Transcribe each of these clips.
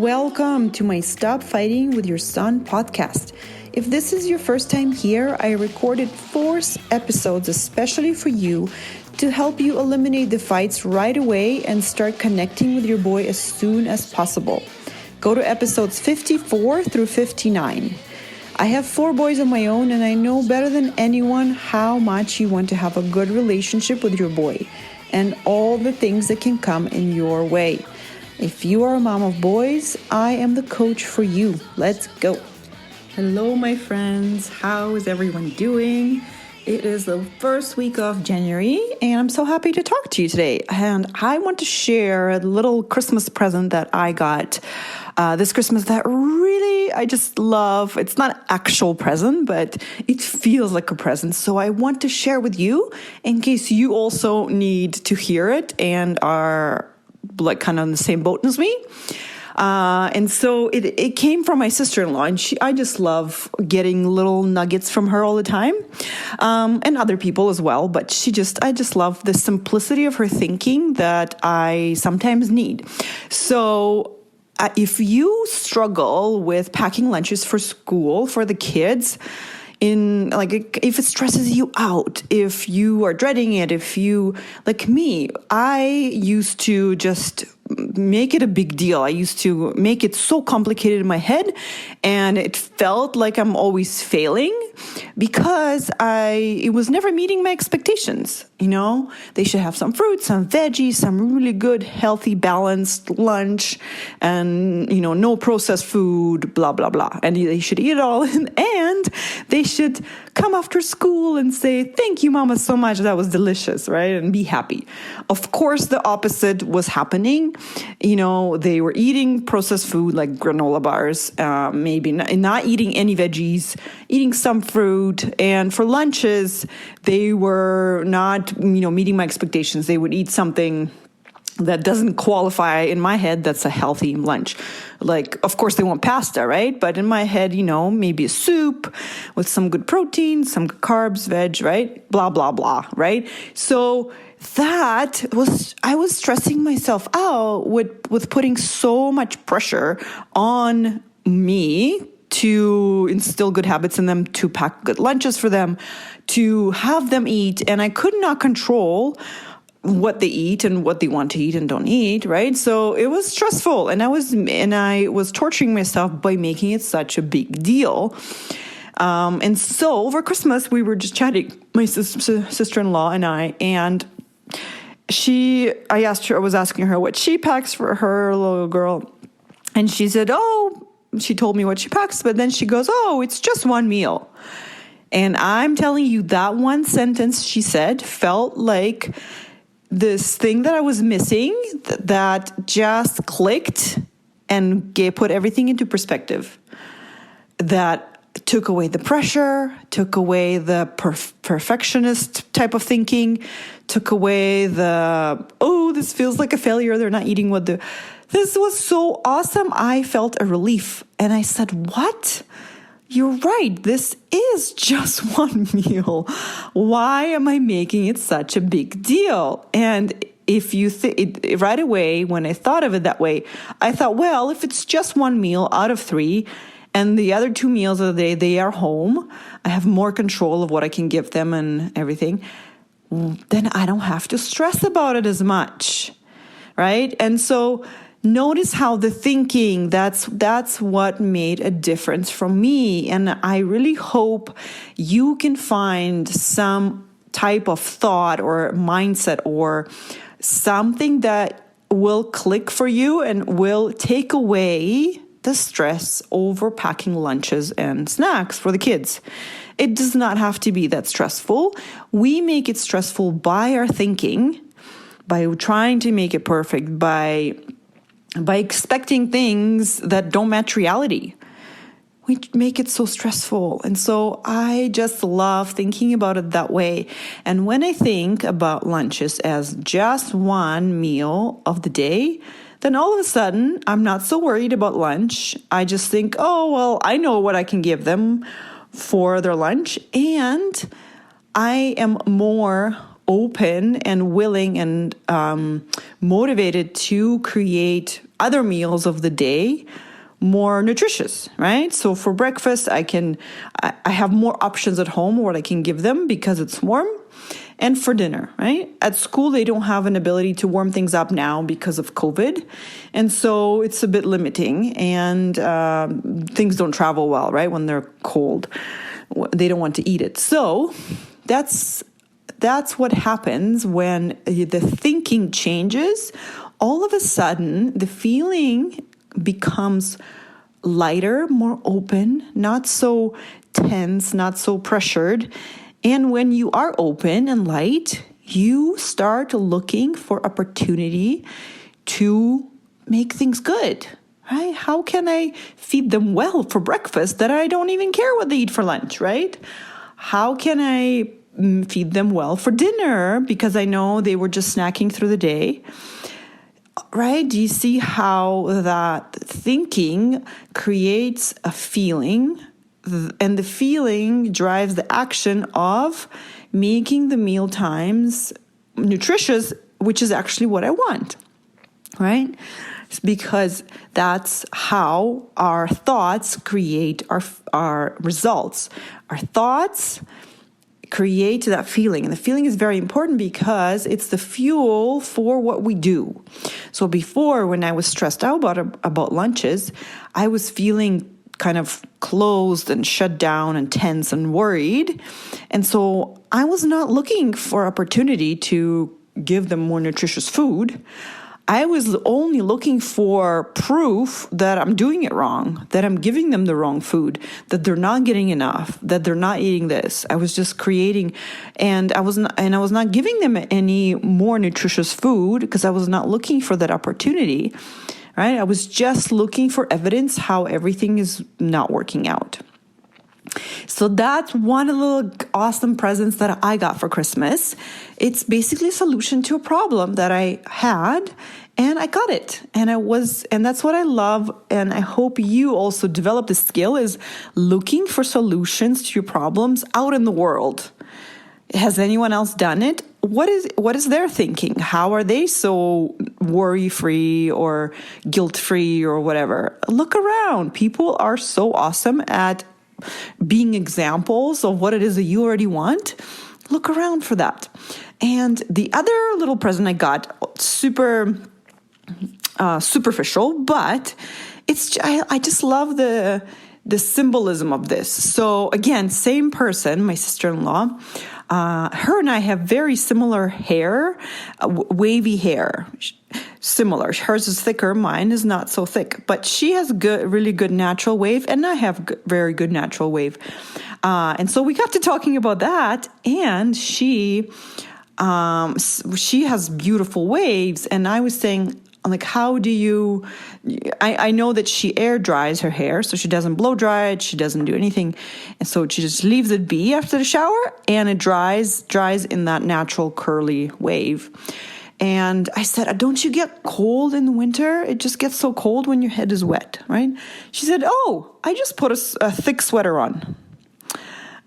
welcome to my Stop Fighting with Your Son podcast. If this is your first time here, I recorded 4 episodes especially for you to help you eliminate the fights right away and start connecting with your boy as soon as possible. Go to episodes 54 through 59. I have 4 boys of my own, and I know better than anyone how much you want to have a good relationship with your boy and all the things that can come in your way. If you are a mom of boys, I am the coach for you. Let's go. Hello, my friends. How is everyone doing? It is the first week of January, and I'm so happy to talk to you today. And I want to share a little Christmas present that I got this Christmas that really I just love. It's not an actual present, but it feels like a present. So I want to share with you in case you also need to hear it and are like kind of on the same boat as me. And so it came from my sister-in-law, and I just love getting little nuggets from her all the time, and other people as well. But I just love the simplicity of her thinking that I sometimes need. So if you struggle with packing lunches for school for the kids, if it stresses you out, if you are dreading it, if you, like me, I used to just make it a big deal. I used to make it so complicated in my head, and it felt like I'm always failing because it was never meeting my expectations. You know, they should have some fruit, some veggies, some really good, healthy, balanced lunch, and, no processed food, blah, blah, blah. And they should eat it all, and they should come after school and say, "Thank you, Mama, so much. That was delicious," right? And be happy. Of course, the opposite was happening. They were eating processed food like granola bars, maybe not eating any veggies, eating some fruit. And for lunches, they were not, meeting my expectations. They would eat something that doesn't qualify in my head that's a healthy lunch. Like, of course, they want pasta, right? But in my head, maybe a soup with some good protein, some carbs, veg, right? Blah, blah, blah, right? So I was stressing myself out with putting so much pressure on me to instill good habits in them, to pack good lunches for them, to have them eat. And I could not control what they eat and what they want to eat and don't eat, right? So it was stressful, and I was torturing myself by making it such a big deal. And so over Christmas, we were just chatting, my sister-in-law and I, and I was asking her what she packs for her little girl, and she said, she told me what she packs, but then she goes, it's just one meal. And I'm telling you, that one sentence she said felt like this thing that I was missing that just clicked and put everything into perspective. That took away the pressure, took away the perfectionist type of thinking, took away this feels like a failure. They're not eating this was so awesome. I felt a relief, and I said, what? You're right. This is just one meal. Why am I making it such a big deal? And if you right away, when I thought of it that way, I thought, well, if it's just one meal out of 3, and the other 2 meals of the day, they are home, I have more control of what I can give them and everything, then I don't have to stress about it as much, right? And so notice how the thinking, that's what made a difference from me. And I really hope you can find some type of thought or mindset or something that will click for you and will take away the stress over packing lunches and snacks for the kids. It does not have to be that stressful. We make it stressful by our thinking, by trying to make it perfect, by expecting things that don't match reality. We make it so stressful. And so I just love thinking about it that way. And when I think about lunches as just one meal of the day, then all of a sudden, I'm not so worried about lunch. I just think, I know what I can give them for their lunch. And I am more open and willing and motivated to create other meals of the day more nutritious, right? So for breakfast, I have more options at home what I can give them because it's warm. And for dinner, right? At school, they don't have an ability to warm things up now because of COVID. And so it's a bit limiting, and things don't travel well, right? When they're cold, they don't want to eat it. So that's what happens when the thinking changes. All of a sudden, the feeling becomes lighter, more open, not so tense, not so pressured. And when you are open and light, you start looking for opportunity to make things good, right? How can I feed them well for breakfast that I don't even care what they eat for lunch, right? How can I feed them well for dinner because I know they were just snacking through the day, right? Do you see how that thinking creates a feeling? And the feeling drives the action of making the meal times nutritious, which is actually what I want, right? It's because that's how our thoughts create our results. Our thoughts create that feeling. And the feeling is very important because it's the fuel for what we do. So before, when I was stressed out about lunches, I was feeling kind of closed and shut down and tense and worried. And so I was not looking for opportunity to give them more nutritious food. I was only looking for proof that I'm doing it wrong, that I'm giving them the wrong food, that they're not getting enough, that they're not eating this. I was just creating, and I was not giving them any more nutritious food because I was not looking for that opportunity. Right? I was just looking for evidence how everything is not working out. So that's one of the awesome presents that I got for Christmas. It's basically a solution to a problem that I had, and I got it. And that's what I love. And I hope you also develop the skill is looking for solutions to your problems out in the world. Has anyone else done it? What is their thinking? How are they so worry-free or guilt-free or whatever? Look around. People are so awesome at being examples of what it is that you already want. Look around for that. And the other little present I got, super superficial, but I just love the symbolism of this. So again, same person, my sister-in-law. Her and I have very similar hair, wavy hair, similar. Hers is thicker, mine is not so thick, but she has really good natural wave, and I have very good natural wave. And so we got to talking about that, and she has beautiful waves, and I was saying, like, how do you, I know that she air dries her hair, so she doesn't blow dry it, she doesn't do anything. And so she just leaves it be after the shower, and it dries in that natural curly wave. And I said, don't you get cold in the winter? It just gets so cold when your head is wet, right? She said, I just put a thick sweater on.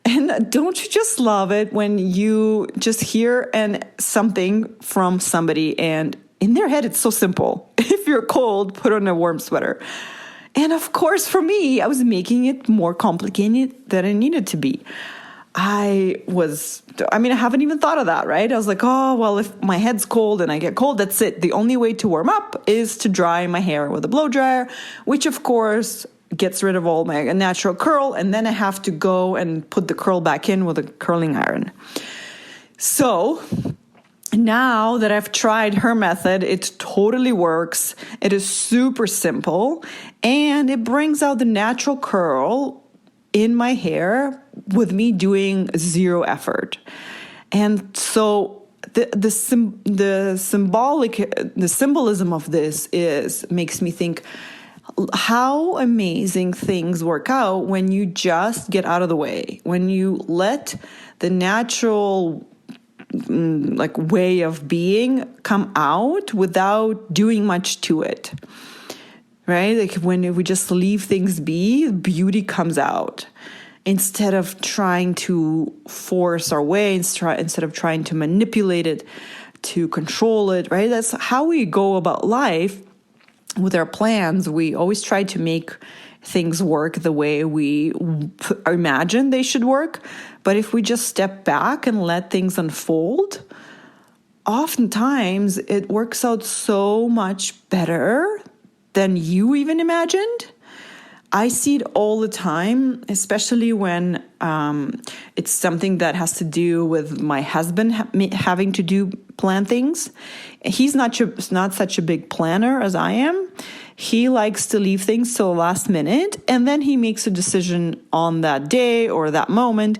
And don't you just love it when you just hear something from somebody, and in their head, it's so simple. If you're cold, put on a warm sweater. And of course, for me, I was making it more complicated than it needed to be. I haven't even thought of that, right? I was like, if my head's cold and I get cold, that's it. The only way to warm up is to dry my hair with a blow dryer, which of course gets rid of all my natural curl. And then I have to go and put the curl back in with a curling iron. So now that I've tried her method, it totally works. It is super simple, and it brings out the natural curl in my hair with me doing zero effort. And so the symbolism of this makes me think how amazing things work out when you just get out of the way, when you let the natural way of being come out without doing much to it, right? Like when we just leave things be, beauty comes out. instead of trying to force our way, instead of trying to manipulate it, to control it, right? That's how we go about life with our plans. We always try to make things work the way we imagine they should work. But if we just step back and let things unfold, oftentimes it works out so much better than you even imagined. I see it all the time, especially when it's something that has to do with my husband having to plan things. He's not such a big planner as I am. He likes to leave things till the last minute, and then he makes a decision on that day or that moment.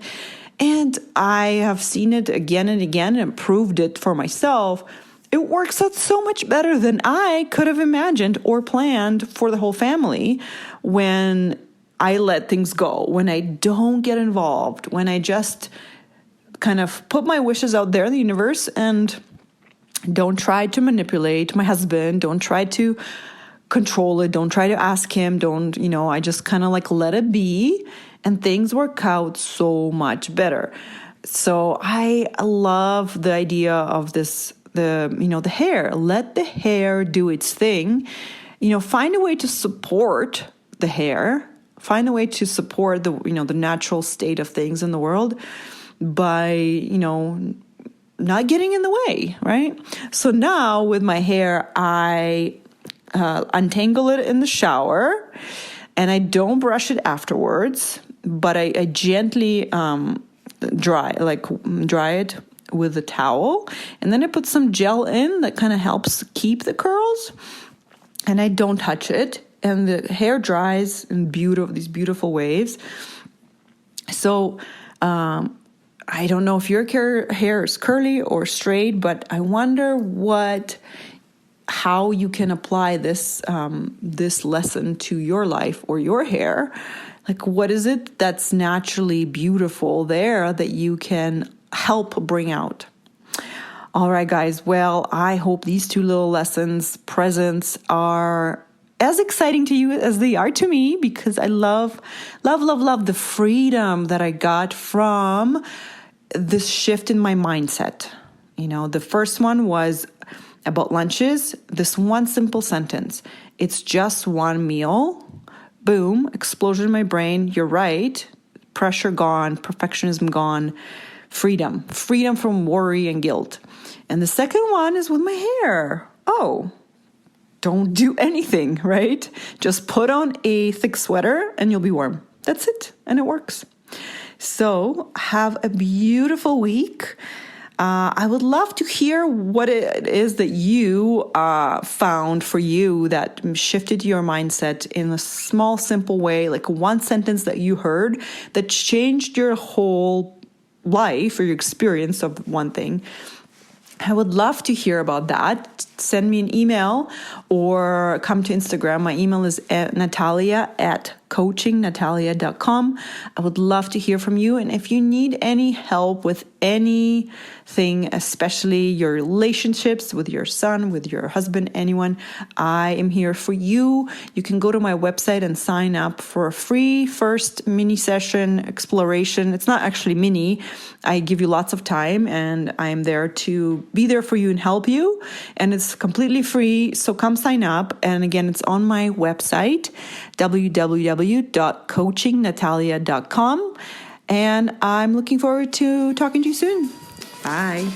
And I have seen it again and again and proved it for myself. It works out so much better than I could have imagined or planned for the whole family when I let things go, when I don't get involved, when I just kind of put my wishes out there in the universe and don't try to manipulate my husband, don't try to control it, don't try to ask him, I just kind of like let it be, and things work out so much better. So I love the idea of this, the hair. Let the hair do its thing. Find a way to support the hair. Find a way to support the natural state of things in the world by, not getting in the way, right? So now with my hair, I untangle it in the shower, and I don't brush it afterwards, but I gently dry it with a towel, and then I put some gel in that kind of helps keep the curls, and I don't touch it, and the hair dries in these beautiful waves. So I don't know if your hair is curly or straight, but I wonder how you can apply this lesson to your life or your hair. Like, what is it that's naturally beautiful there that you can help bring out? All right, guys. Well, I hope these two little presents are as exciting to you as they are to me, because I love the freedom that I got from this shift in my mindset. The first one was about lunches. This one simple sentence: it's just one meal. Boom, explosion in my brain. You're right. Pressure gone, perfectionism gone, freedom from worry and guilt. And the second one is with my hair. Oh, don't do anything, right? Just put on a thick sweater and you'll be warm. That's it. And it works. So have a beautiful week. I would love to hear what it is that you found for you that shifted your mindset in a small, simple way, like one sentence that you heard that changed your whole life or your experience of one thing. I would love to hear about that. Send me an email or come to Instagram. My email is natalia@coachingnatalia.com. I would love to hear from you. And if you need any help with anything, especially your relationships with your son, with your husband, anyone, I am here for you. You can go to my website and sign up for a free first mini session exploration. It's not actually mini. I give you lots of time, and I am there to be there for you and help you. And it's completely free. So come sign up. And again, it's on my website, www.coachingnatalia.com. And I'm looking forward to talking to you soon. Bye.